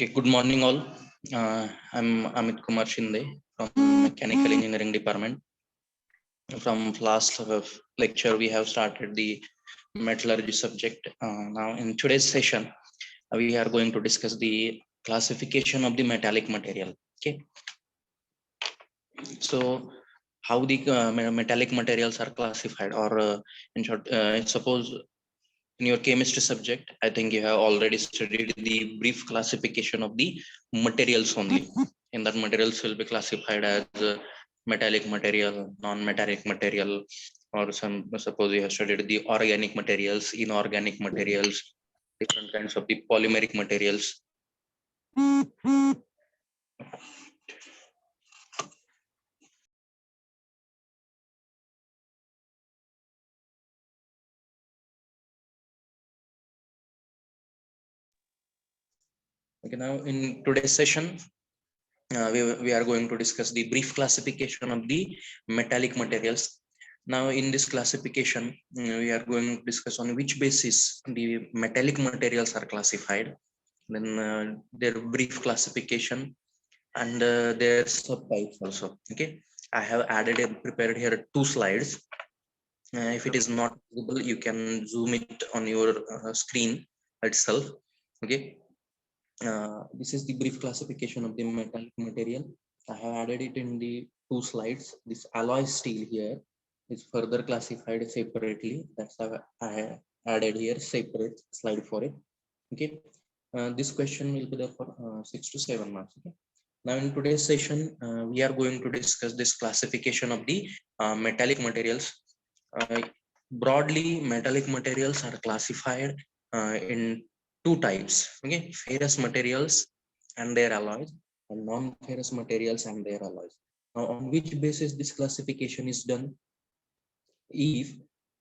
Okay, good morning all. I'm Amit Kumar Shinde from Mechanical Engineering Department. From last lecture, we have started the metallurgy subject. Now in today's session, we are going to discuss the classification of the metallic material. Okay, so how the metallic materials are classified, or in short, suppose in your chemistry subject, I think you have already studied the brief classification of the materials only. In that, materials will be classified as metallic material, non-metallic material, or suppose you have studied the organic materials, inorganic materials, different kinds of the polymeric materials. Okay, now in today's session, we are going to discuss the brief classification of the metallic materials. Now in this classification, we are going to discuss on which basis the metallic materials are classified, then their brief classification and their subtypes also. Okay, I have prepared here 2 slides. If it is not visible, you can zoom it on your screen itself. Okay, this is the brief classification of the metallic material. I have added it in the 2 slides. This alloy steel here is further classified separately. That's how I have added here separate slide for it. Okay, this question will be there for 6 to 7 marks. Okay, now in today's session, we are going to discuss this classification of the metallic materials. Broadly, metallic materials are classified in 2 types. Okay, ferrous materials and their alloys, and non-ferrous materials and their alloys. Now, on which basis this classification is done? If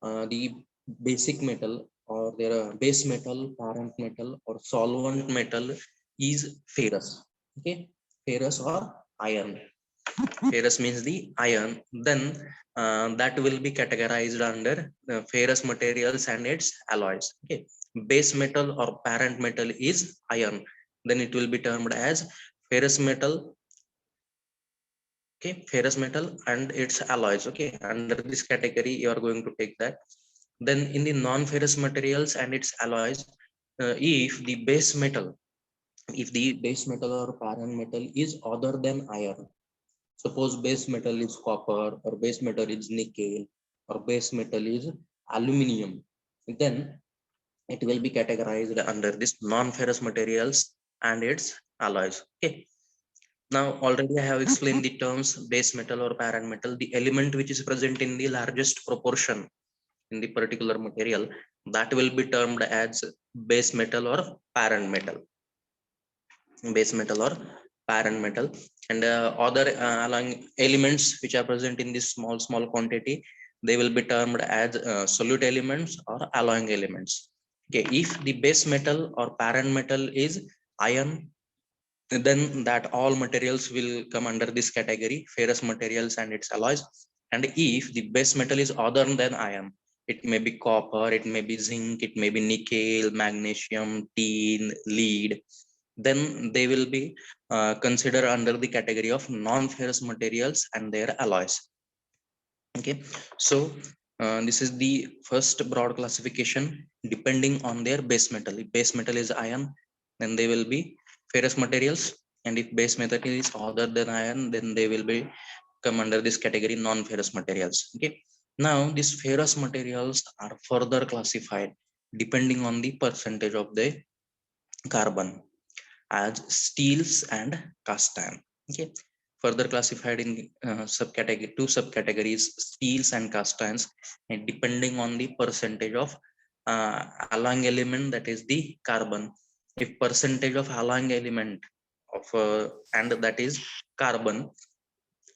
the basic metal or their base metal, parent metal, or solvent metal is ferrous. Okay, ferrous or iron. Ferrous means the iron. Then that will be categorized under ferrous materials and its alloys. Okay, base metal or parent metal is iron, then it will be termed as ferrous metal. Okay, ferrous metal and its alloys. Okay, under this category you are going to take that. Then in the non-ferrous materials and its alloys, if the base metal or parent metal is other than iron, suppose base metal is copper, or base metal is nickel, or base metal is aluminum, then it will be categorized under this non-ferrous materials and its alloys. Okay, now already I have explained the terms base metal or parent metal. The element which is present in the largest proportion in the particular material, that will be termed as base metal or parent metal. Base metal or parent metal, and other along elements which are present in this small quantity, they will be termed as solute elements or alloying elements. Okay, if the base metal or parent metal is iron, then that all materials will come under this category, ferrous materials and its alloys. And if the base metal is other than iron, it may be copper, it may be zinc, it may be nickel, magnesium, tin, lead, then they will be considered under the category of non-ferrous materials and their alloys. Okay, so this is the first broad classification depending on their base metal. If base metal is iron, then they will be ferrous materials, and if base metal is other than iron, then they will be come under this category non-ferrous materials. Okay, now these ferrous materials are further classified depending on the percentage of the carbon as steels and cast iron. Okay, further classified in two subcategories, steels and cast irons, and depending on the percentage of alloying element, that is the carbon. If percentage of alloying element of and that is carbon,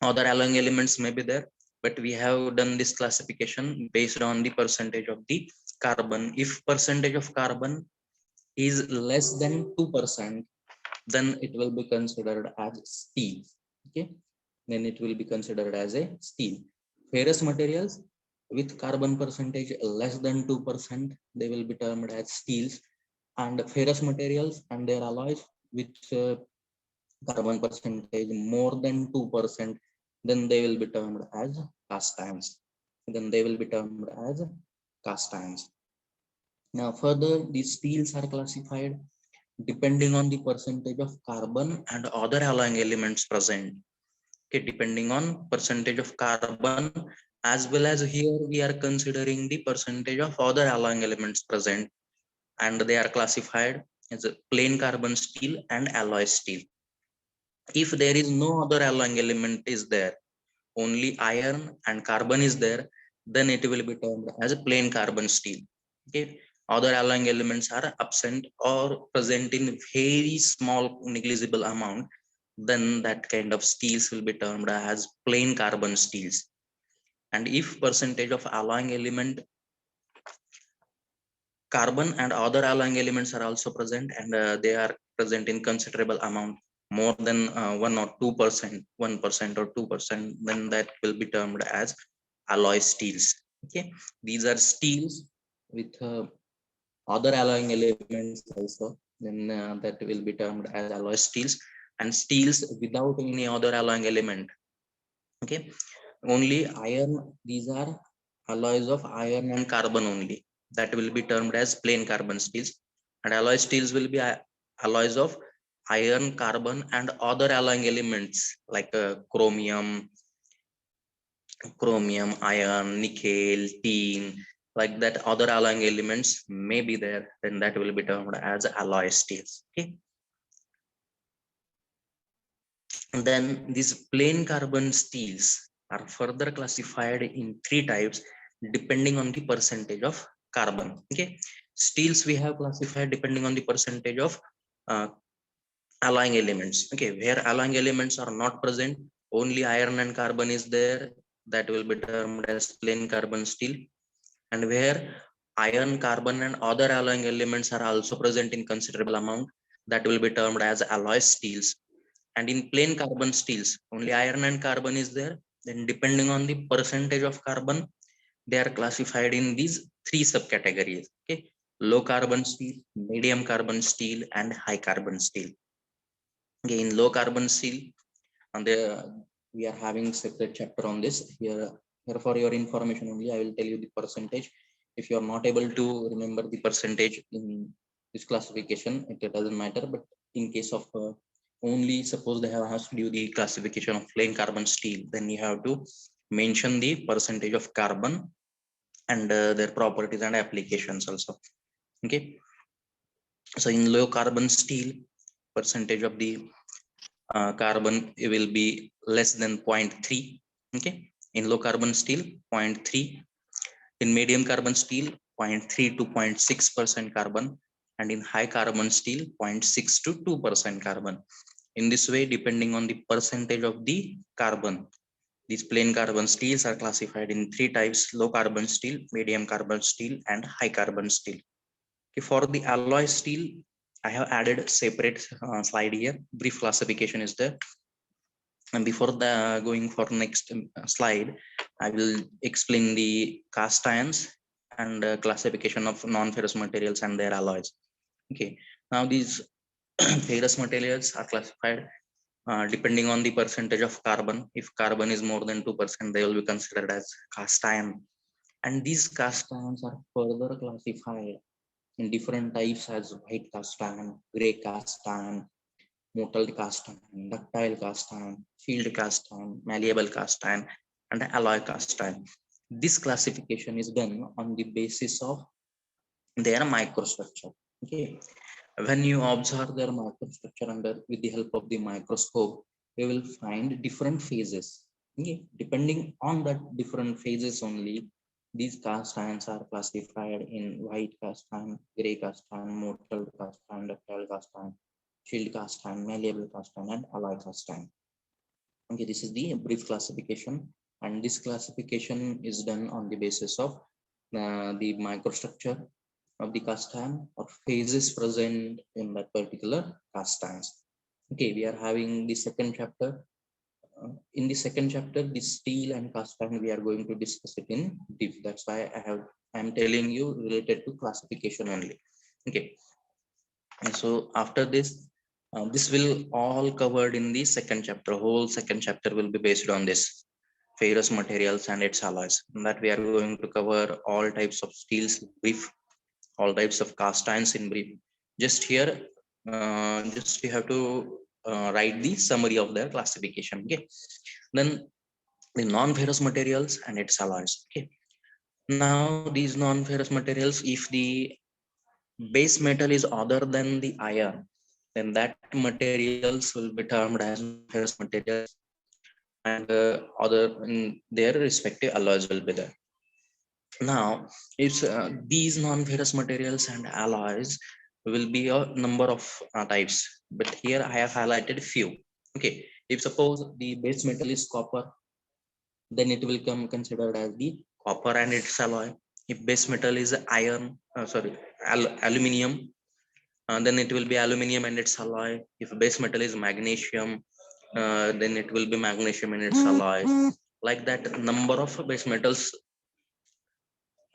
other alloying elements may be there, but we have done this classification based on the percentage of the carbon. If percentage of carbon is less than 2%, then it will be considered as steel. Okay, then it will be considered as a steel. Ferrous materials with carbon percentage less than 2%, they will be termed as steels, and ferrous materials and their alloys with carbon percentage more than 2%, then they will be termed as cast irons. Then they will be termed as cast irons. Now further, these steels are classified depending on the percentage of carbon and other alloying elements present. Okay, depending on percentage of carbon, as well as here we are considering the percentage of other alloying elements present, and they are classified as a plain carbon steel and alloy steel. If there is no other alloying element is there, only iron and carbon is there, then it will be termed as a plain carbon steel. Okay, other alloying elements are absent or present in very small negligible amount, then that kind of steels will be termed as plain carbon steels. And if percentage of alloying element, carbon and other alloying elements are also present, and they are present in considerable amount, more than 1 or 2%, 1% or 2%, then that will be termed as alloy steels. Okay, these are steels with other alloying elements also, then that will be termed as alloy steels. And steels without any other alloying element, okay, only iron, these are alloys of iron and carbon only, that will be termed as plain carbon steels. And alloy steels will be alloys of iron, carbon and other alloying elements like chromium, iron, nickel, tin, like that other alloying elements may be there, then that will be termed as alloy steels. Okay, and then these plain carbon steels are further classified in three types depending on the percentage of carbon. Okay, steels we have classified depending on the percentage of uh, alloying elements. Okay, where alloying elements are not present, only iron and carbon is there, that will be termed as plain carbon steel. And where iron, carbon and other alloying elements are also present in considerable amount, that will be termed as alloy steels. And in plain carbon steels, only iron and carbon is there, then depending on the percentage of carbon, they are classified in these three subcategories. Okay, low carbon steel, medium carbon steel and high carbon steel. Okay, in low carbon steel, and we are having separate chapter on this here. Here for your information only, I will tell you the percentage. If you are not able to remember the percentage in this classification, it doesn't matter. But in case of only suppose they have asked you the classification of plain carbon steel, then you have to mention the percentage of carbon and their properties and applications also. Okay, so in low carbon steel, percentage of the carbon will be less than 0.3. Okay, in low carbon steel 0.3, in medium carbon steel 0.3 to 0.6% carbon, and in high carbon steel 0.6 to 2% carbon. In this way, depending on the percentage of the carbon, these plain carbon steels are classified in three types: low carbon steel, medium carbon steel and high carbon steel. Okay, for the alloy steel, I have added separate slide here. Brief classification is there. And before the going for next slide, I will explain the cast irons and classification of non-ferrous materials and their alloys. Okay, now these ferrous materials are classified depending on the percentage of carbon. If carbon is more than 2%, they will be considered as cast iron. And these cast irons are further classified in different types as white cast iron, gray cast iron, mottled cast iron, ductile cast iron, shield cast iron, malleable cast iron, and alloy cast iron. This classification is done on the basis of their microstructure. Okay, when you observe their microstructure under with the help of the microscope, you will find different phases. Okay, depending on that different phases only, these cast irons are classified in white cast iron, gray cast iron, mottled cast iron, ductile cast iron, shield cast iron, malleable cast iron, and alloy cast iron. Okay, this is the brief classification, and this classification is done on the basis of the microstructure of the cast iron or phases present in that particular cast irons. Okay, we are having the second chapter. In the second chapter, the steel and cast iron, we are going to discuss it in deep. That's why I'm telling you related to classification only. Okay, and so after this, This will all covered in the second chapter. Whole second chapter will be based on this ferrous materials and its alloys. And that we are going to cover all types of steels in brief, all types of cast irons in brief. Just here, just you have to write the summary of their classification. Okay. Then the non-ferrous materials and its alloys. Okay. Now these non-ferrous materials, if the base metal is other than the iron, then that materials will be termed as non-ferrous materials, and other their respective alloys will be there. Now, if these non-ferrous materials and alloys will be a number of types, but here I have highlighted few. Okay, if suppose the base metal is copper, then it will come considered as the copper and its alloy. If base metal is iron, aluminium, then it will be aluminium and its alloy. If base metal is magnesium, then it will be magnesium and its alloy. Like that, number of base metals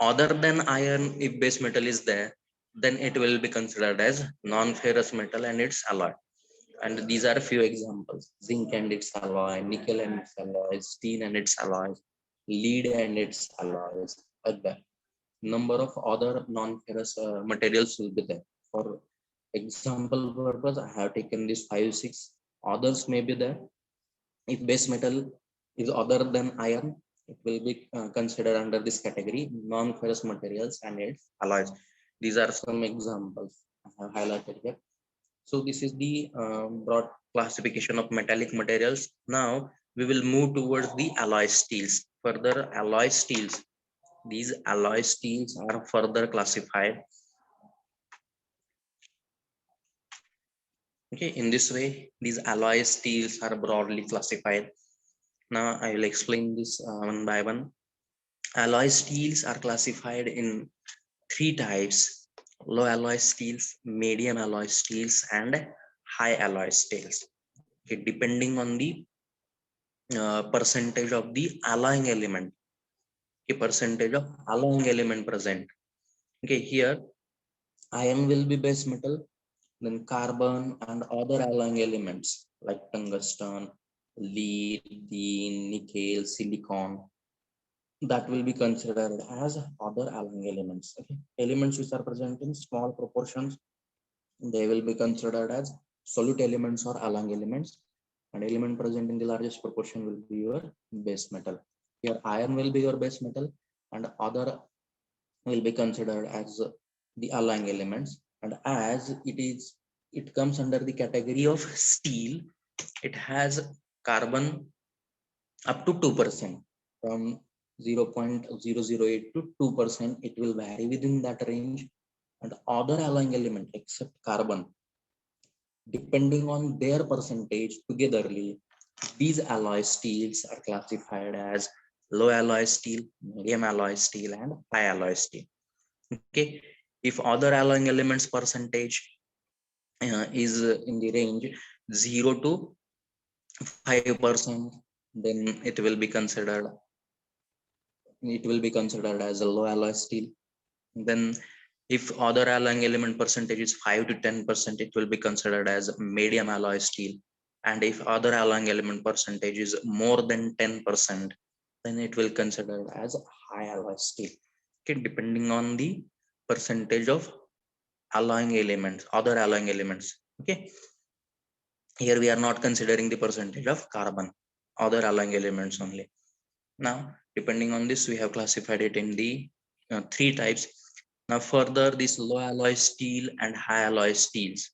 other than iron, if base metal is there, then it will be considered as non-ferrous metal and its alloy. And these are a few examples: zinc and its alloy, nickel and its alloys, tin and its alloys, lead and its alloys, like that. Number of other non-ferrous materials will be there. For example purpose, I have taken these 5 6 others may be there. If base metal is other than iron, it will be considered under this category, non-ferrous materials and its alloys. These are some examples I have highlighted here. So this is the broad classification of metallic materials. Now we will move towards the alloy steels. Further alloy steels, these alloy steels are further classified. Okay, in this way these alloy steels are broadly classified. Now I will explain this one by one. Alloy steels are classified in three types: low alloy steels, medium alloy steels, and high alloy steels. Okay, depending on the percentage of the alloying element, okay, percentage of alloying element present. Okay, here iron will be base metal, then carbon and other alloying elements like tungsten, lead, tin, nickel, silicon, that will be considered as other alloying elements. Okay, elements which are present in small proportions, they will be considered as solute elements or alloying elements, and element present in the largest proportion will be your base metal. Your iron will be your base metal, and other will be considered as the alloying elements. And as it comes under the category of steel, it has carbon up to 2%. From 0.008 to 2%, it will vary within that range. And other alloying element except carbon, depending on their percentage togetherly, these alloy steels are classified as low alloy steel, medium alloy steel, and high alloy steel. Okay, if other alloying elements percentage is in the range 0 to 5%, then it will be considered as a low alloy steel. Then if other alloying element percentage is 5 to 10%, it will be considered as medium alloy steel. And if other alloying element percentage is more than 10%, then it will consider as high alloy steel. Okay, depending on the percentage of alloying elements, other alloying elements. Okay, here we are not considering the percentage of carbon, other alloying elements only. Now depending on this, we have classified it in the three types. Now further, this low alloy steel and high alloy steels.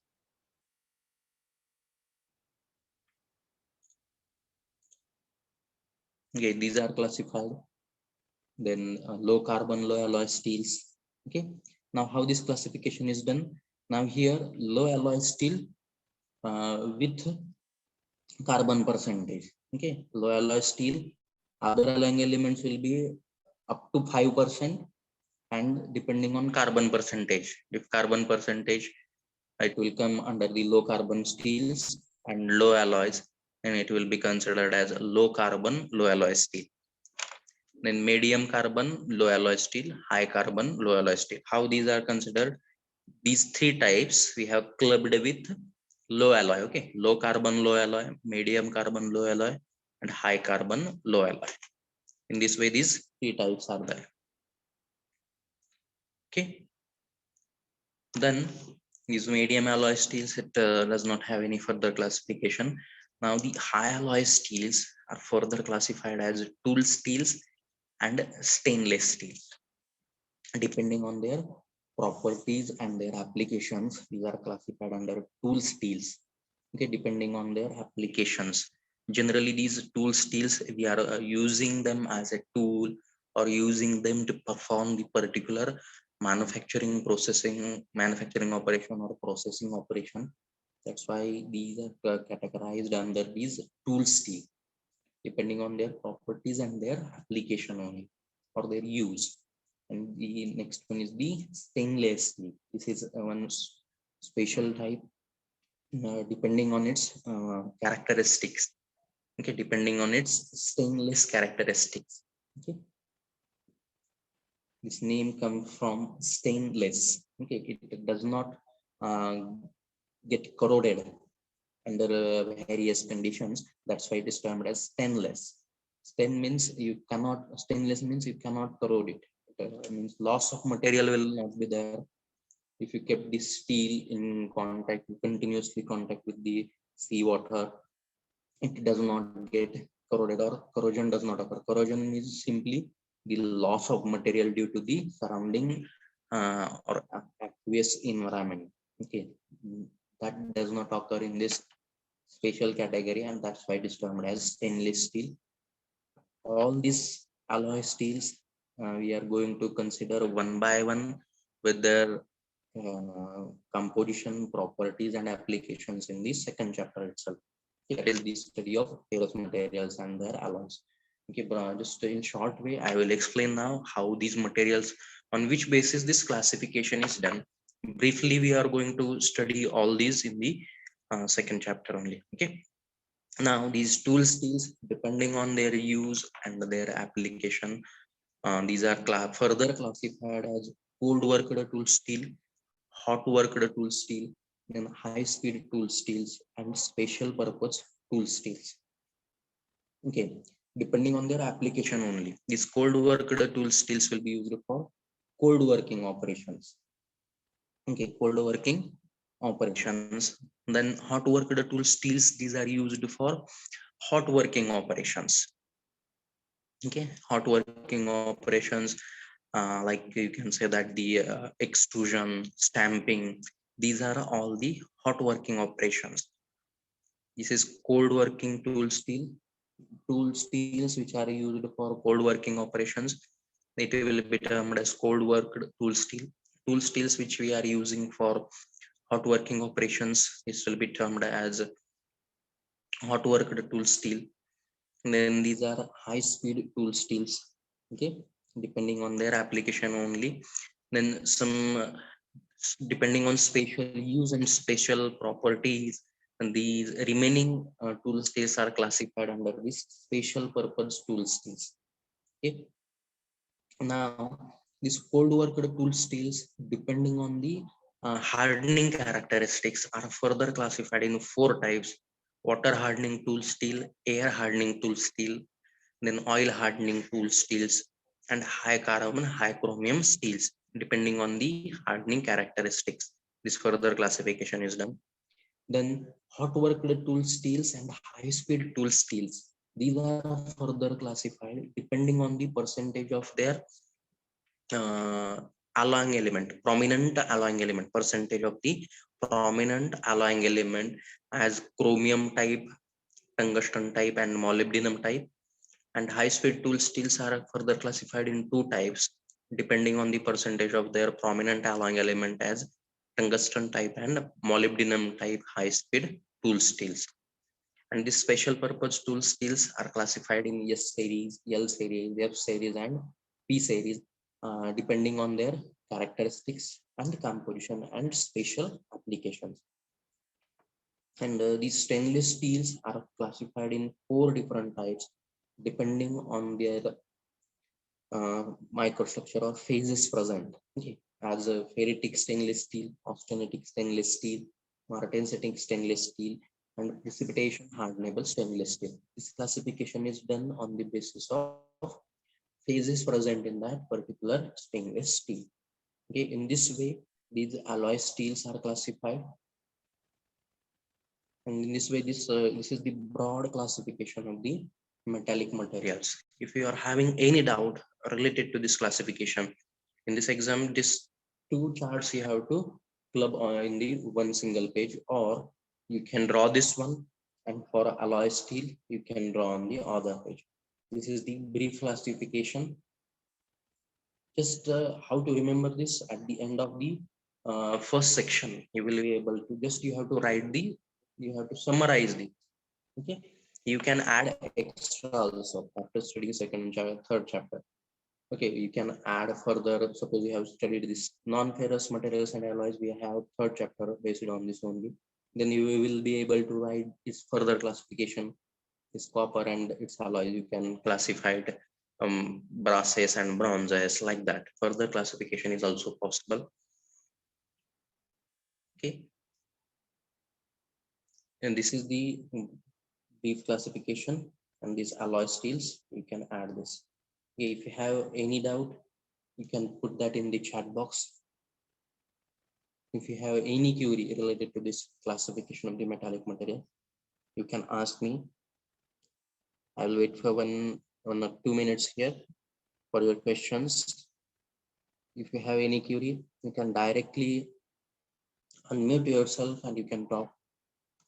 Okay, these are classified. Then low carbon, low alloy steels. Okay, now how this classification is done? Now here low alloy steel with carbon percentage. Okay, low alloy steel, other alloying elements will be up to 5%, and depending on carbon percentage, if carbon percentage, it will come under the low carbon steels and low alloys, and it will be considered as low carbon, low alloy steel. Then medium carbon, low alloy steel, high carbon, low alloy steel. How these are considered? These three types we have clubbed with low alloy. Okay, low carbon low alloy, medium carbon low alloy, and high carbon low alloy. In this way, these three types are there. Okay, then these medium alloy steels, it does not have any further classification. Now the high alloy steels are further classified as tool steels and stainless steel. Depending on their properties and their applications, these are classified under tool steels. Okay, depending on their applications. Generally, these tool steels, we are using them as a tool or using them to perform the particular manufacturing operation or processing operation. That's why these are categorized under these tool steel, depending on their properties and their application only or their use. And the next one is the stainless steel. This is one special type, depending on its characteristics. Okay, depending on its stainless characteristics. Okay, this name comes from stainless. Okay, it does not uh, get corroded under various conditions. That's why it is termed as stainless. Stainless means you cannot corrode it. It means loss of material will not be there. If you kept the steel in contact, continuously contact with the seawater, it does not get corroded or corrosion does not occur. Corrosion is simply the loss of material due to the surrounding or aqueous environment. Okay, that does not occur in this special category, and that's why it is termed as stainless steel. All these alloy steels we are going to consider one by one with their composition, properties, and applications in the second chapter itself. That is the study of ferrous materials and their alloys. Okay, but just in short way, I will explain now how these materials, on which basis this classification is done. Briefly, we are going to study all these in the second chapter only. Okay. Now, these tool steels, depending on their use and their application, these are further classified as cold worked tool steel, hot worked tool steel, then high speed tool steels, and special purpose tool steels. Okay, depending on their application only. These cold worked tool steels will be used for cold working operations. Okay, cold working operations. Then hot worked tool steels, these are used for hot working operations. Okay, hot working operations, like you can say that the extrusion, stamping, these are all the hot working operations. This is cold working tool steels which are used for cold working operations. It will be termed as cold worked tool steels which we are using for hot working operations. This will be termed as hot worked tool steel. Then these are high speed tool steels. Okay, depending on their application only. Then some depending on spatial use and spatial properties, and these remaining tool steels are classified under this special purpose tool steels. Okay, now these cold worked tool steels, depending on the hardening characteristics, are further classified in four types: water hardening tool steel, air hardening tool steel, then oil hardening tool steels, and high carbon, high chromium steels, depending on the hardening characteristics. This further classification is done. Then hot worked tool steels and high speed tool steels. These are further classified depending on the percentage of their alloying element, prominent alloying element, percentage of the prominent alloying element as chromium type, tungsten type, and molybdenum type. And high-speed tool steels are further classified in two types, depending on the percentage of their prominent alloying element as tungsten type and molybdenum type high-speed tool steels. And these special purpose tool steels are classified in S series, L series, F series, and P series, depending on their characteristics and composition and special applications. And these stainless steels are classified in four different types, depending on their microstructure or phases present. Okay, as a ferritic stainless steel, austenitic stainless steel, Martin setting stainless steel, and precipitation hardenable stainless steel. This classification is done on the basis of phases present in that particular stainless steel. Okay, in this way, these alloy steels are classified, and in this way, this is the broad classification of the metallic materials. If you are having any doubt related to this classification, in this exam, this two charts you have to club in the one single page, or you can draw this one, and for alloy steel, you can draw on the other page. This is the brief classification. Just how to remember this at the end of the first section, you will be able to just you have to write the, you have to summarize the, okay. You can add extra also after studying second chapter, third chapter. Okay, you can add further. Suppose you have studied this non-ferrous materials and alloys, we have third chapter based on this only. Then you will be able to write this further classification. This copper and its alloys, you can classify it brasses and bronzes, like that. Further classification is also possible. Okay, and this is the brief classification, and these alloy steels, you can add this. Okay, if you have any doubt, you can put that in the chat box. If you have any query related to this classification of the metallic material, you can ask me. I will wait for one or 2 minutes here for your questions. If you have any query, you can directly unmute yourself and you can talk,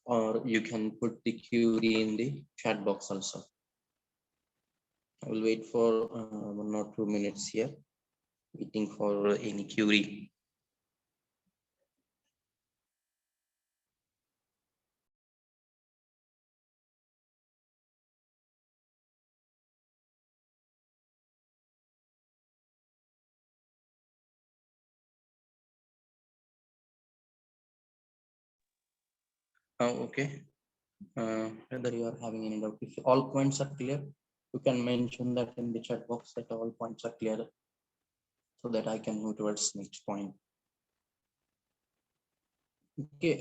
or you can put the query in the chat box also. I will wait for 1 or 2 minutes here, waiting for any query. Okay. Whether you are having any doubt, if all points are clear, you can mention that in the chat box that all points are clear, so that I can move towards next point. Okay,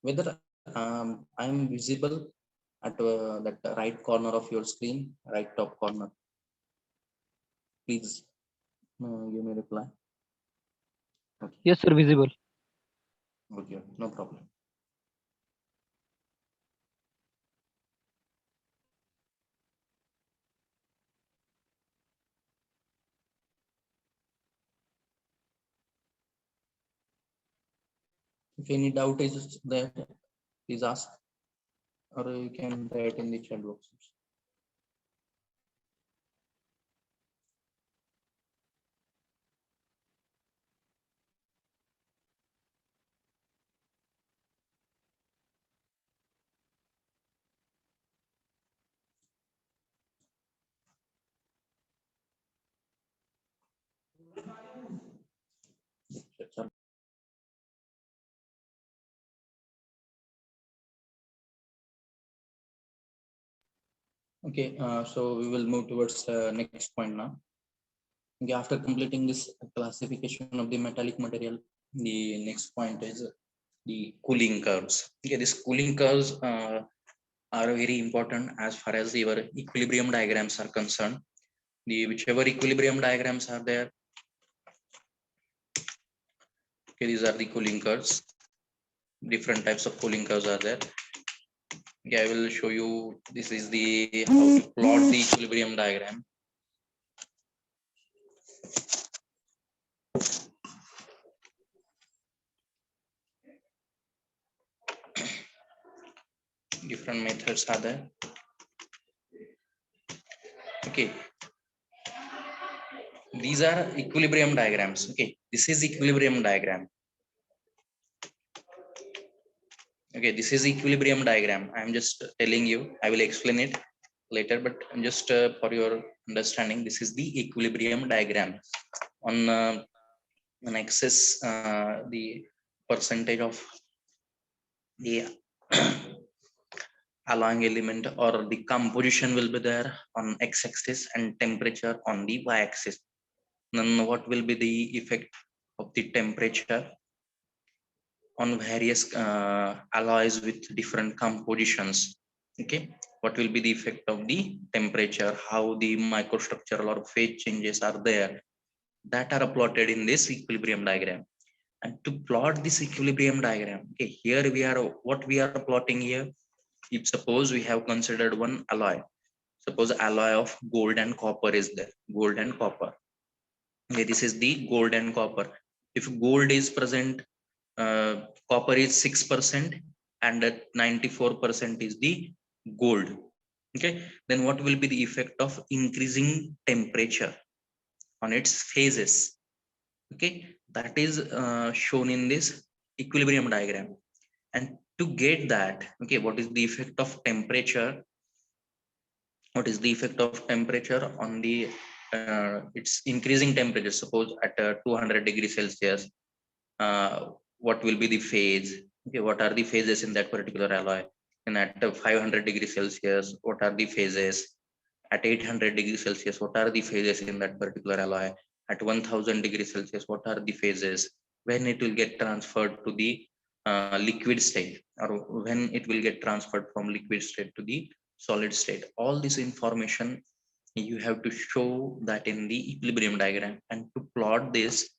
whether I'm visible at that right corner of your screen, right top corner, please give me a reply. Okay. Yes, sir, visible. Okay, no problem. If any doubt is there, please ask, or you can write in the chat box. Okay, so we will move towards next point now. Okay, after completing this classification of the metallic material, the next point is the cooling curves. Okay, these cooling curves are very important as far as your equilibrium diagrams are concerned. The whichever equilibrium diagrams are there, okay, these are the cooling curves. Different types of cooling curves are there. Okay, I will show you. This is the how to plot the equilibrium diagram. Different methods are there. Okay, these are equilibrium diagrams. Okay, this is equilibrium diagram. Okay, this is equilibrium diagram. I'm just telling you, I will explain it later, but just for your understanding, this is the equilibrium diagram. On an axis, the percentage of the alloying element or the composition will be there on x-axis, and temperature on the y-axis. Then what will be the effect of the temperature on various alloys with different compositions. Okay, what will be the effect of the temperature, how the microstructural or phase changes are there, that are plotted in this equilibrium diagram. And to plot this equilibrium diagram, okay, here we are, what we are plotting here, if suppose we have considered one alloy, suppose alloy of gold and copper is there, gold and copper. Okay, this is the gold and copper. If gold is present, copper is 6% and that 94% is the gold. Okay, then what will be the effect of increasing temperature on its phases? Okay, that is shown in this equilibrium diagram. And to get that, okay, what is the effect of temperature, what is the effect of temperature on the its increasing temperature, suppose at 200 degrees Celsius, uh, what will be the phase? Okay, what are the phases in that particular alloy? And at 500 degrees Celsius, what are the phases? At 800 degrees Celsius, what are the phases in that particular alloy? At 1000 degrees Celsius, what are the phases? When it will get transferred to the liquid state, or when it will get transferred from liquid state to the solid state, all this information you have to show that in the equilibrium diagram. And to plot this,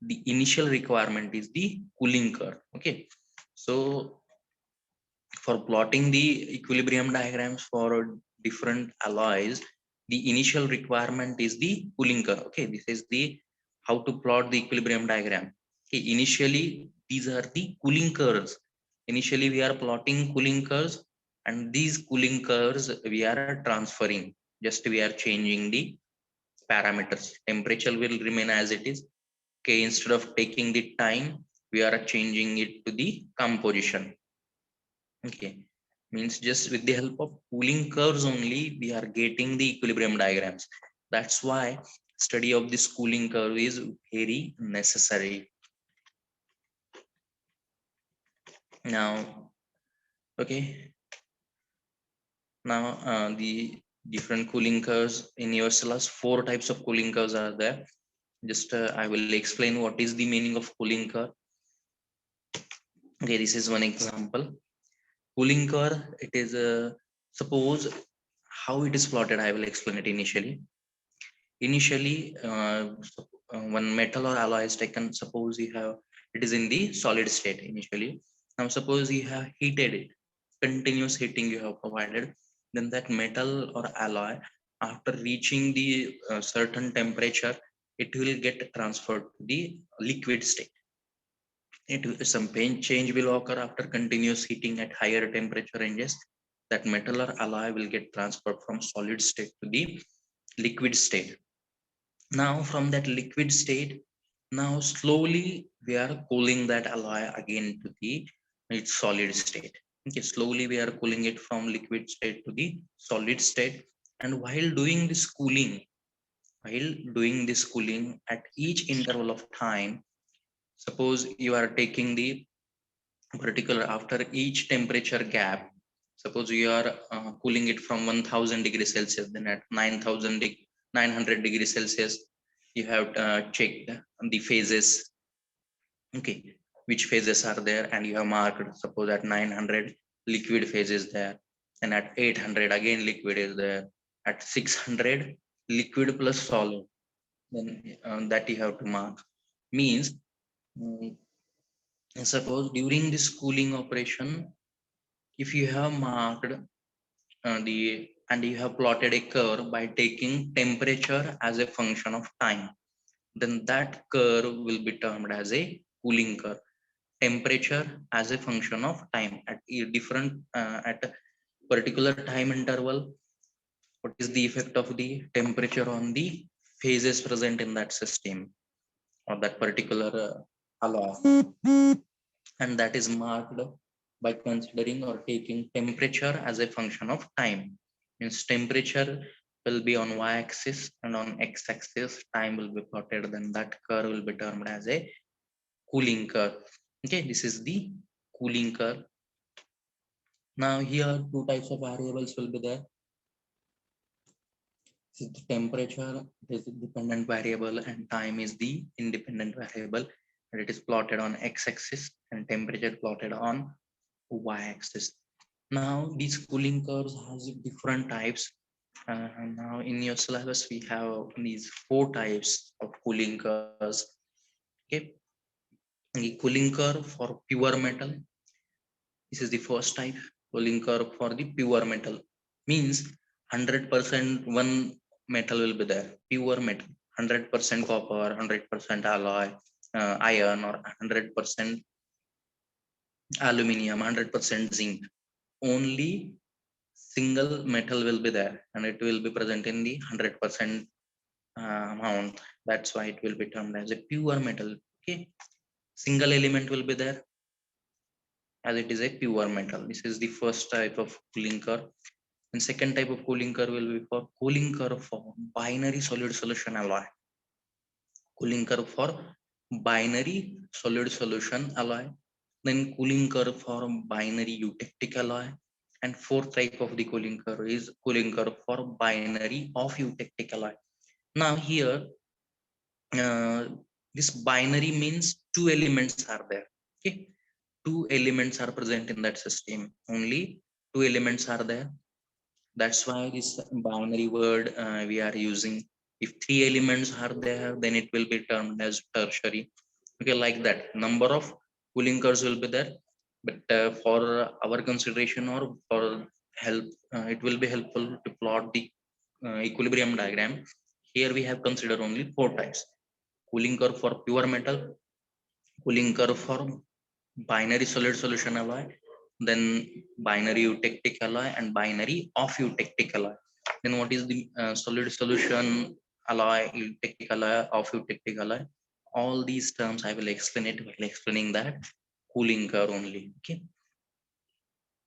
the initial requirement is the cooling curve. Okay, so for plotting the equilibrium diagrams for different alloys, the initial requirement is the cooling curve. Okay, this is the how to plot the equilibrium diagram. Okay, initially these are the cooling curves. Initially we are plotting cooling curves, and these cooling curves we are transferring, just we are changing the parameters. Temperature will remain as it is. Okay, instead of taking the time, we are changing it to the composition. Okay, means just with the help of cooling curves only we are getting the equilibrium diagrams. That's why study of this cooling curve is very necessary. Now, okay, now the different cooling curves in your syllabus, four types of cooling curves are there. Just I will explain what is the meaning of cooling curve. Okay, this is one example. Cooling curve, it is suppose how it is plotted, I will explain it initially. Initially one metal or alloy is taken, suppose you have, it is in the solid state initially. Now suppose you have heated it, continuous heating you have provided, then that metal or alloy, after reaching the certain temperature, it will get transferred to the liquid state. Some pain change will occur after continuous heating at higher temperature ranges. That metal or alloy will get transferred from solid state to the liquid state. Now from that liquid state, now slowly we are cooling that alloy again to the its solid state. Okay, slowly we are cooling it from liquid state to the solid state. And while doing this cooling at each interval of time, suppose you are taking the particular after each temperature gap, suppose you are cooling it from 1000 degrees Celsius, then at 900 degrees Celsius you have checked the phases. Okay, which phases are there, and you have marked, suppose at 900 liquid phase is there, and at 800 again liquid is there, at 600 liquid plus solid, then that you have to mark. Means mm, suppose during this cooling operation, if you have marked the and you have plotted a curve by taking temperature as a function of time, then that curve will be termed as a cooling curve. Temperature as a function of time at a different at a particular time interval, what is the effect of the temperature on the phases present in that system or that particular alloy, and that is marked by considering or taking temperature as a function of time. Means temperature will be on y-axis and on x-axis time will be plotted, then that curve will be termed as a cooling curve. Okay, this is the cooling curve. Now here two types of variables will be there. So the temperature is the dependent variable and time is the independent variable. and it is plotted on x-axis and temperature plotted on y-axis. Now these cooling curves has different types. Now in your syllabus we have these 4 types of cooling curves. Okay, the cooling curve for pure metal. This is the first type. Cooling curve for the pure metal means 100% one metal will be there. Pure metal, 100% copper, 100% alloy, iron, or 100% aluminium, 100% zinc. Only single metal will be there, and it will be present in the 100% amount. That's why it will be termed as a pure metal. Okay, single element will be there as it is a pure metal. This is the first type of cooling curve. And second type of cooling curve will be for cooling curve for binary solid solution alloy. Cooling curve for binary solid solution alloy. Then cooling curve for binary eutectic alloy. And fourth type of the cooling curve is cooling curve for binary of eutectic alloy. Now here, uh, this binary means 2 elements are there. Okay, 2 elements are present in that system. Only 2 elements are there. That's why this binary word we are using. If 3 elements are there, then it will be termed as tertiary. Okay, like that number of cooling curves will be there. But for our consideration or for help, it will be helpful to plot the equilibrium diagram. Here we have considered only 4 types: cooling curve for pure metal, cooling curve for binary solid solution alloy, then binary eutectic alloy, and binary of eutectic alloy. Then what is the solid solution alloy, eutectic alloy, of eutectic alloy? All these terms I will explain it while explaining that cooling curve only. Okay,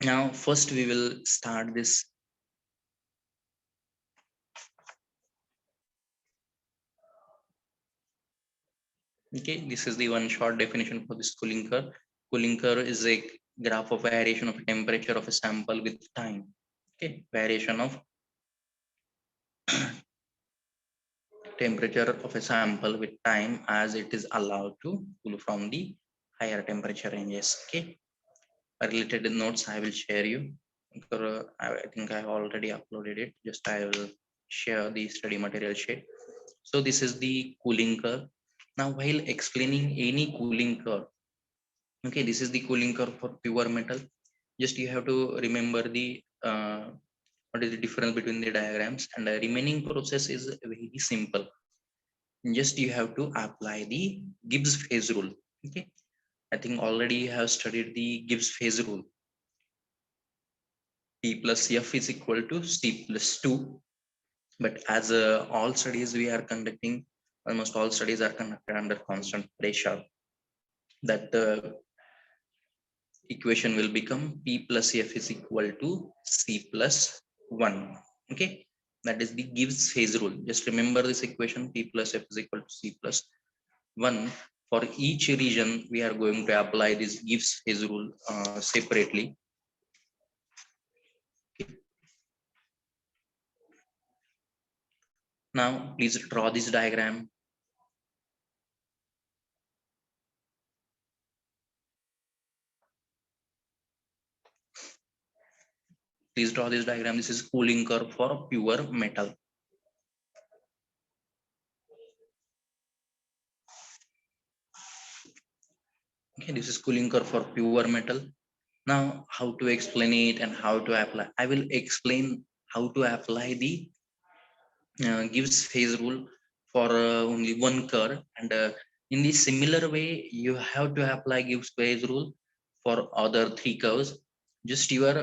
now first we will start this. Okay, this is the one short definition for this cooling curve. Cooling curve is a graph of variation of temperature of a sample with time. Okay, variation of temperature of a sample with time as it is allowed to cool from the higher temperature ranges. Okay, related notes I will share you. I think I already uploaded it. Just I will share the study material sheet. So this is the cooling curve. Now while explaining any cooling curve, okay, this is the cooling curve for pure metal. Just you have to remember the what is the difference between the diagrams, and the remaining process is very simple. Just you have to apply the Gibbs phase rule. Okay, I think already you have studied the Gibbs phase rule. P plus F is equal to C plus 2. But as all studies we are conducting, almost all studies are conducted under constant pressure, that the equation will become P plus F is equal to C plus 1. Okay, that is the Gibbs phase rule. Just remember this equation: P plus F is equal to C plus 1. For each region we are going to apply this Gibbs phase rule separately. Now please draw this diagram. Please draw this diagram. This is cooling curve for pure metal. Okay, this is cooling curve for pure metal. Now how to explain it and how to apply? I will explain how to apply the Gibbs phase rule for only one curve, and in the similar way you have to apply Gibbs phase rule for other 3 curves. Just your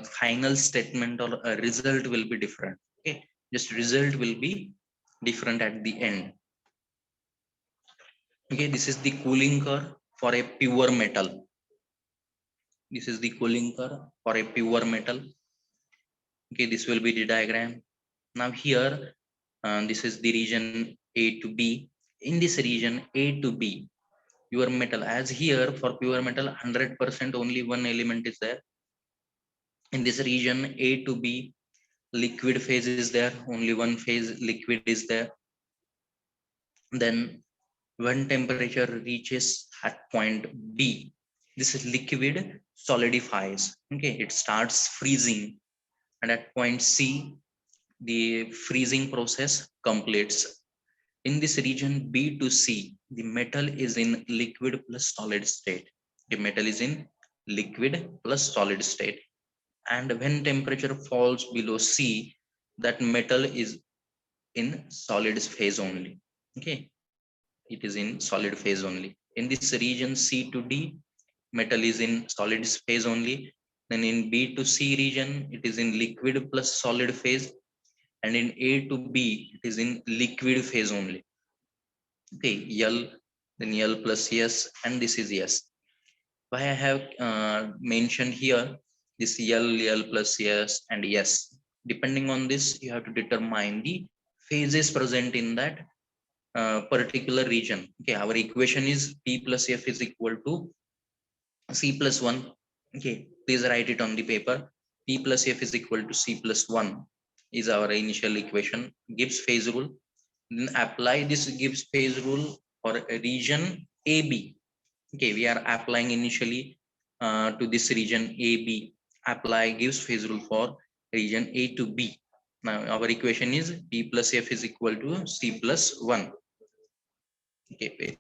final statement or result will be different. Okay, just result will be different at the end. Okay, this is the cooling curve for a pure metal. This is the cooling curve for a pure metal. Okay, this will be the diagram. Now here, this is the region A to B. In this region A to B, your metal, as here for pure metal 100% only one element is there. In this region A to B, liquid phase is there, only one phase liquid is there. Then When temperature reaches at point B, this liquid solidifies. Okay, it starts freezing, and at point C, the freezing process completes. In this region B to C, the metal is in liquid plus solid state. The metal is in liquid plus solid state. And when temperature falls below C, that metal is in solid phase only. Okay, it is in solid phase only. In this region C to D, metal is in solid phase only. Then in B to C region, it is in liquid plus solid phase. And in A to B, it is in liquid phase only. Okay, L, then L plus S, and this is S. Why I have mentioned here this L plus S and S. Depending on this, you have to determine the phases present in that particular region. Okay, our equation is P plus F is equal to C plus 1. Okay, please write it on the paper. P plus F is equal to C plus 1 is our initial equation. Gibbs phase rule. Then apply this Gibbs phase rule for a region AB. Okay, we are applying initially to this region AB. Apply Gibbs phase rule for region A to B. Now our equation is P plus F is equal to C plus 1. Okay,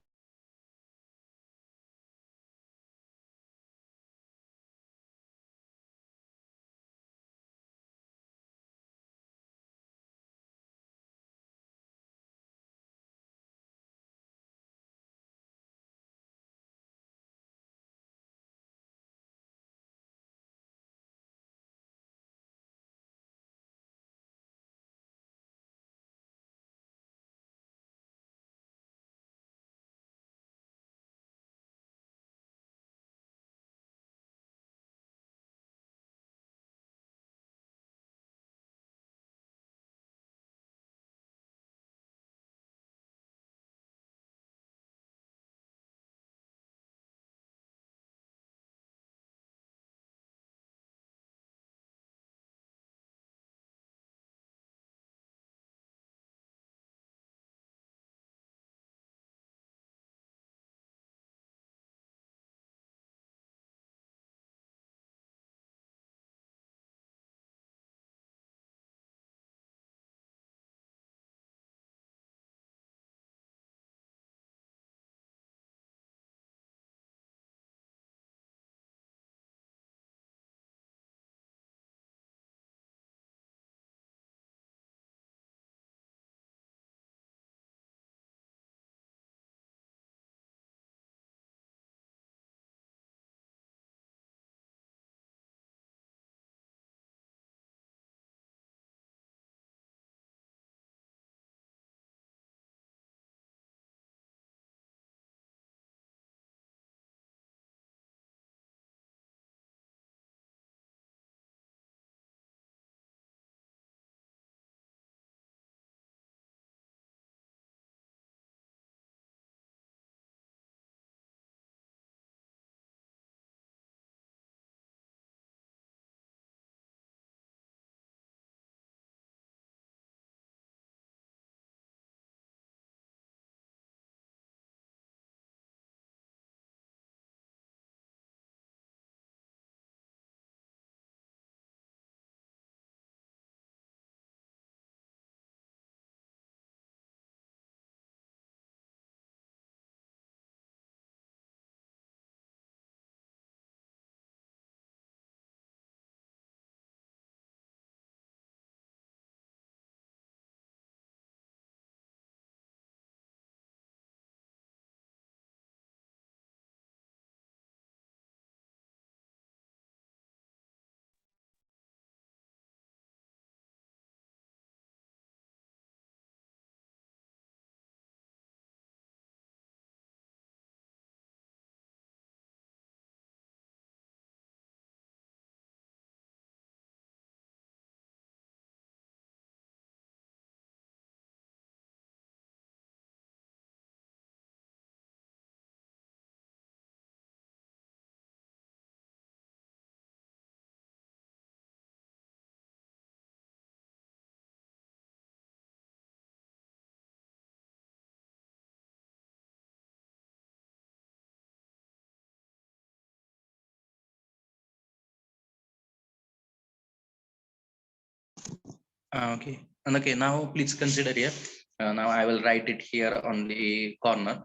Okay. And okay, now please consider here. Now I will write it here on the corner.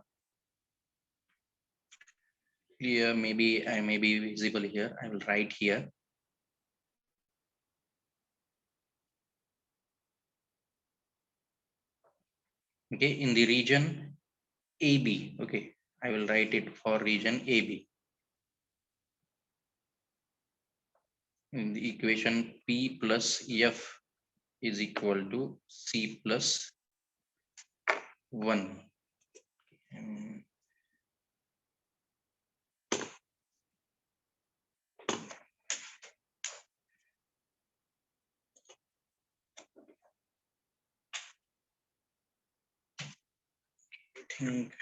Here, maybe I may be visible here. I will write here. Okay, in the region AB. Okay, I will write it for region AB. In the equation P plus F is equal to C plus 1. Um, I think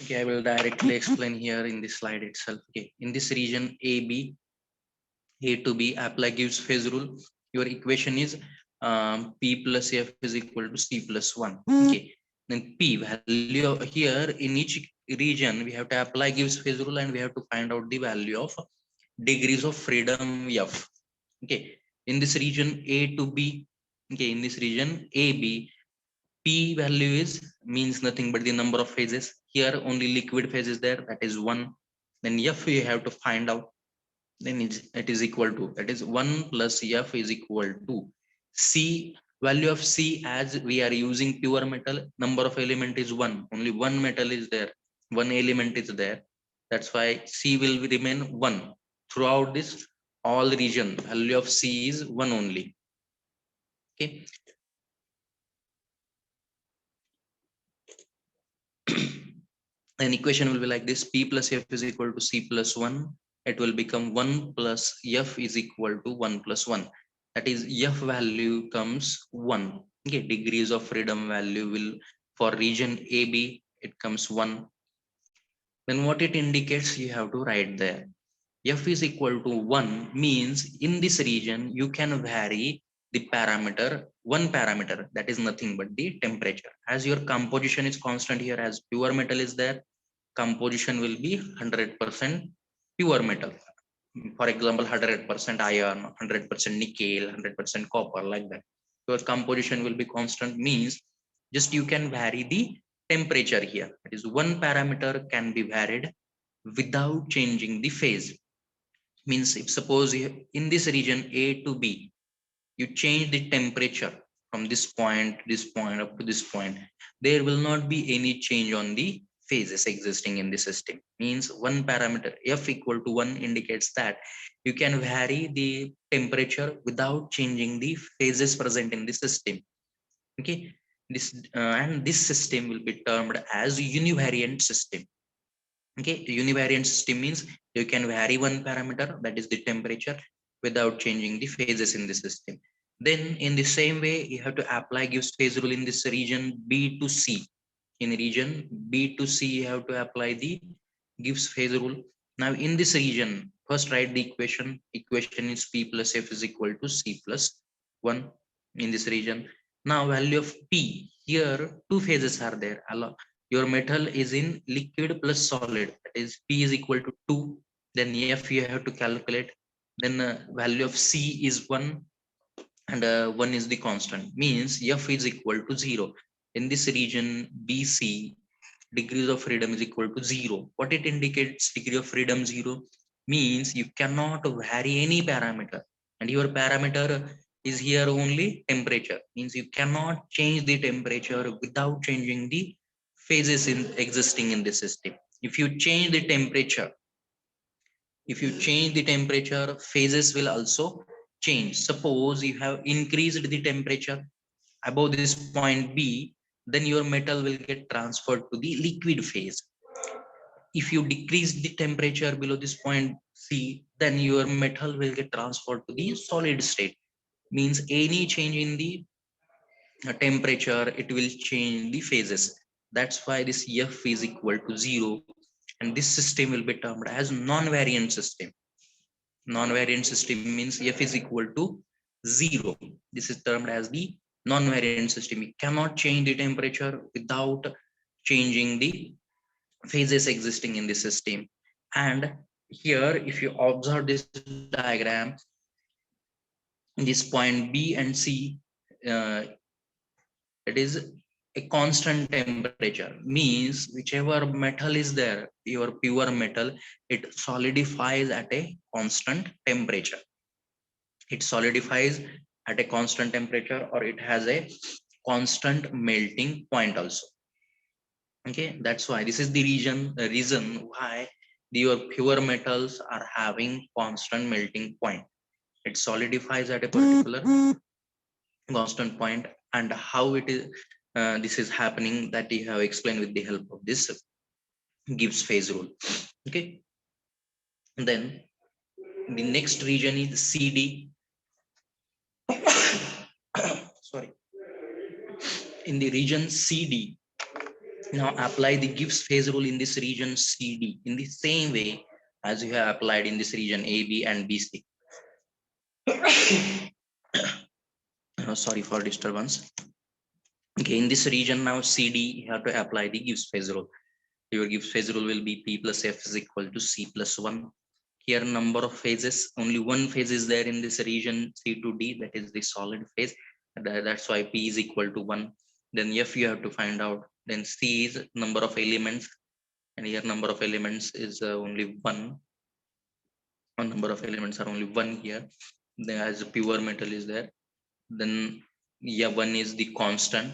okay, I will directly explain here in this slide itself. Okay, in this region AB, A to B, apply Gibbs phase rule. Your equation is P plus F is equal to C plus 1. Okay, then P value here in each region we have to apply Gibbs phase rule and we have to find out the value of degrees of freedom F. Okay, in this region A to B, okay, in this region AB, P value is means nothing but the number of phases. Here only liquid phase is there, that is 1. Then F you have to find out, then it is equal to, that is 1 plus F is equal to C. Value of C, as we are using pure metal, number of element is 1, only one metal is there, one element is there, that's why C will remain 1 throughout this all region. Value of C is 1 only. Okay. Then equation will be like this: P plus F is equal to C plus 1. It will become 1 plus F is equal to 1 plus 1. That is, F value comes 1. Okay, degrees of freedom value will, for region AB, it comes 1. Then what it indicates, you have to write there. F is equal to 1 means in this region you can vary the parameter, one parameter, that is nothing but the temperature. As your composition is constant here, as pure metal is there, composition will be 100% pure metal. For example, 100% iron, 100% nickel, 100% copper, like that. Your composition will be constant means just you can vary the temperature here. That is, one parameter can be varied without changing the phase. Means if suppose in this region A to B, you change the temperature from this point up to this point, there will not be any change on the phases existing in the system. Means one parameter F equal to 1 indicates that you can vary the temperature without changing the phases present in the system. Okay, this and this system will be termed as univariant system. Okay, univariant system means you can vary one parameter, that is the temperature, without changing the phases in the system. Then in the same way, you have to apply Gibbs phase rule in this region B to C. In region B to C, you have to apply the Gibbs phase rule. Now in this region, first write the equation. Equation is P plus F is equal to C plus 1 in this region. Now value of P, here two phases are there. Your metal is in liquid plus solid, that is P is equal to 2. Then F you have to calculate. Then value of C is 1 and 1 is the constant, means F is equal to 0. In this region BC, degrees of freedom is equal to 0. What it indicates, degree of freedom 0 means you cannot vary any parameter, and your parameter is here only temperature, means you cannot change the temperature without changing the phases in existing in the system. If you change the temperature, phases will also change. Suppose you have increased the temperature above this point B, then your metal will get transferred to the liquid phase. If you decrease the temperature below this point C, then your metal will get transferred to the solid state. Means any change in the temperature, it will change the phases. That's why this F is equal to 0, and this system will be termed as non-variant system. Non-variant system means F is equal to 0. This is termed as the non-variant system. You cannot change the temperature without changing the phases existing in the system. And here, if you observe this diagram, this point B and C, it is a constant temperature, means whichever metal is there, your pure metal, it solidifies at a constant temperature. It solidifies at a constant temperature, or it has a constant melting point also. Okay, that's why this is the reason why your pure metals are having constant melting point. It solidifies at a particular constant point, and how it is this is happening, that you have explained with the help of this Gibbs phase rule. Okay, then the next region is CD. Sorry, in the region CD, now apply the Gibbs phase rule in this region CD in the same way as you have applied in this region AB and BC. Sorry for disturbance. Okay, in this region now CD, you have to apply the Gibbs phase rule. Your Gibbs phase rule will be P plus F is equal to C plus 1. Here number of phases, only one phase is there in this region C to D, that is the solid phase. That's why P is equal to 1. Then F you have to find out. Then C is number of elements, and here number of elements is only 1. Number of elements are only 1 here. There as a pure metal is there. Then yeah, 1 is the constant.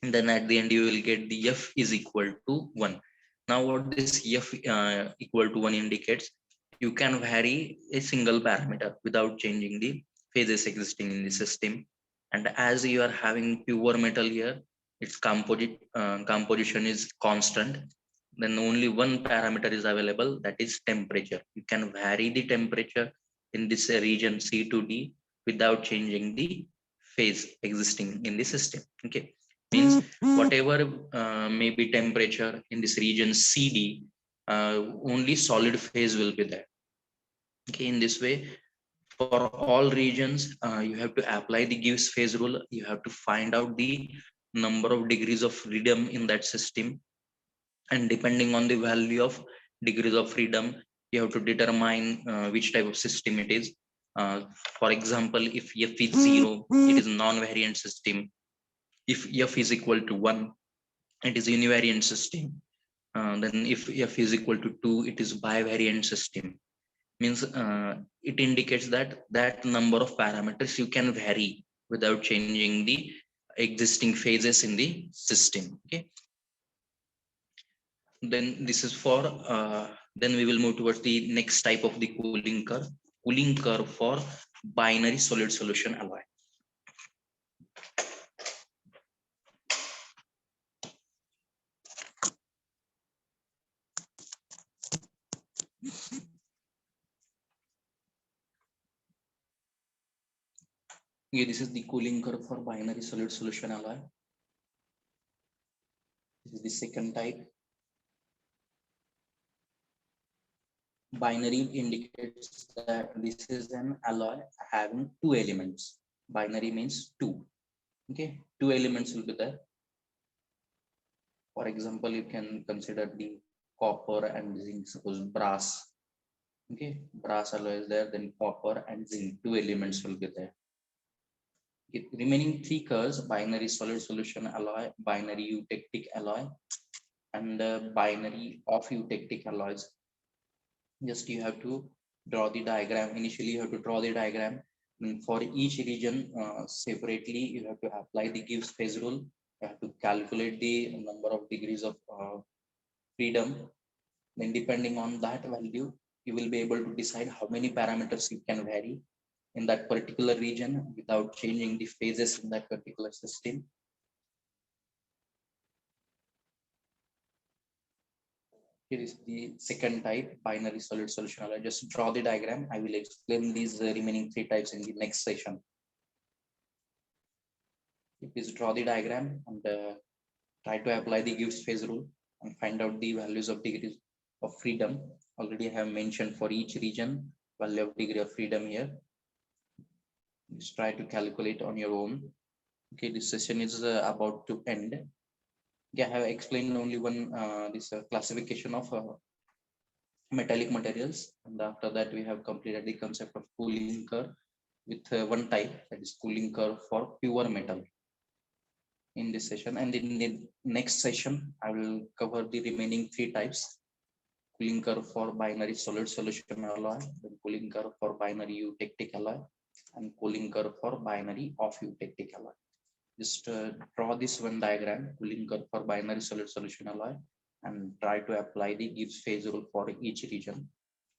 And then at the end you will get the F is equal to 1. Now what this F equal to 1 indicates, you can vary a single parameter without changing the phases existing in the system. And as you are having pure metal here, its composition is constant, then only one parameter is available, that is temperature. You can vary the temperature in this region C to D without changing the phase existing in the system. Okay, means whatever may be temperature in this region CD, only solid phase will be there. Okay, in this way, for all regions, you have to apply the Gibbs phase rule. You have to find out the number of degrees of freedom in that system, and depending on the value of degrees of freedom, you have to determine which type of system it is. For example, if F is 0, it is non-variant system. If F is equal to 1, it is invariant system. Then if F is equal to 2, it is bivariant system. Means it indicates that that number of parameters you can vary without changing the existing phases in the system. Okay, then this is for then we will move towards the next type of the cooling curve for binary solid solution alloy. Okay, this is the cooling curve for binary solid solution alloy. This is the second type. Binary indicates that this is an alloy having two elements. Binary means two. Okay, two elements will be there. For example, you can consider the copper and zinc, suppose brass. Okay, brass alloy is there, then copper and zinc, two elements will be there. Okay, remaining three curves: binary solid solution alloy, binary eutectic alloy, and binary off eutectic alloys. Just you have to draw the diagram. Initially, you have to draw the diagram. And for each region separately, you have to apply the Gibbs phase rule. You have to calculate the number of degrees of freedom. Then depending on that value, you will be able to decide how many parameters you can vary in that particular region without changing the phases in that particular system. Here is the second type, binary solid solution alloy. Just draw the diagram. I will explain these remaining three types in the next session. Please draw the diagram and try to apply the Gibbs phase rule and find out the values of degrees of freedom. Already I have mentioned for each region value of degree of freedom here. Just try to calculate on your own. Okay, this session is about to end. Yeah, I have explained only one this classification of metallic materials, and after that we have completed the concept of cooling curve. with one type, that is cooling curve for pure metal in this session. And in the next session, I will cover the remaining three types: cooling curve for binary solid solution alloy, then cooling curve for binary eutectic alloy, and cooling curve for binary off eutectic alloy. Just draw this one diagram, cooling curve for binary solid solution alloy, and try to apply the Gibbs phase rule for each region.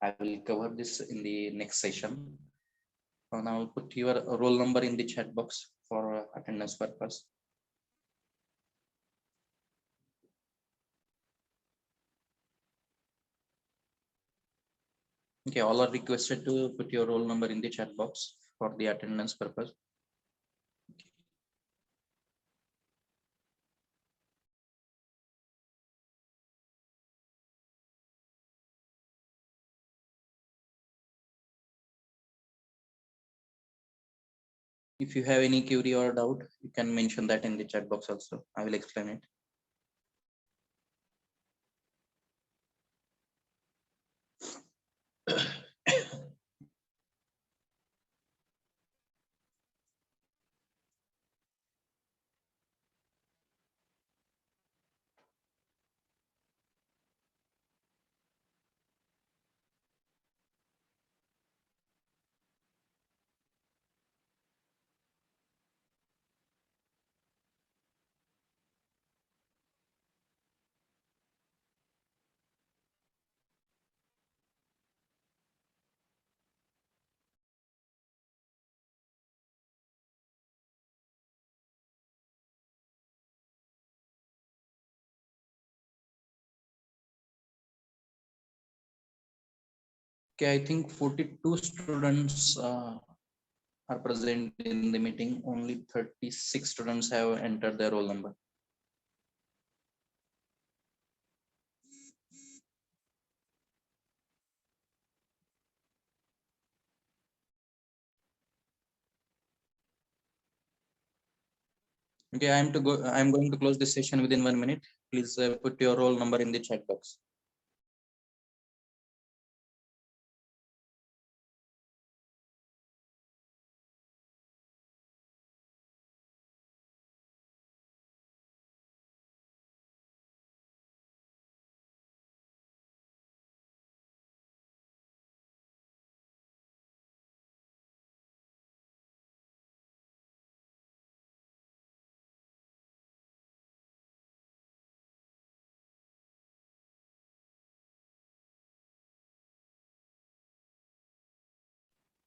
I will cover this in the next session. Now put your roll number in the chat box for attendance purpose. Okay, all are requested to put your roll number in the chat box for the attendance purpose. If you have any query or doubt, you can mention that in the chat box also. I will explain it. Okay, I think 42 students are present in the meeting. Only 36 students have entered their roll number. Okay, I'm going to close this session within 1 minute. Please put your roll number in the chat box.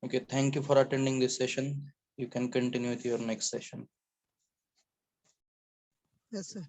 Okay, thank you for attending this session. You can continue with your next session. Yes, sir.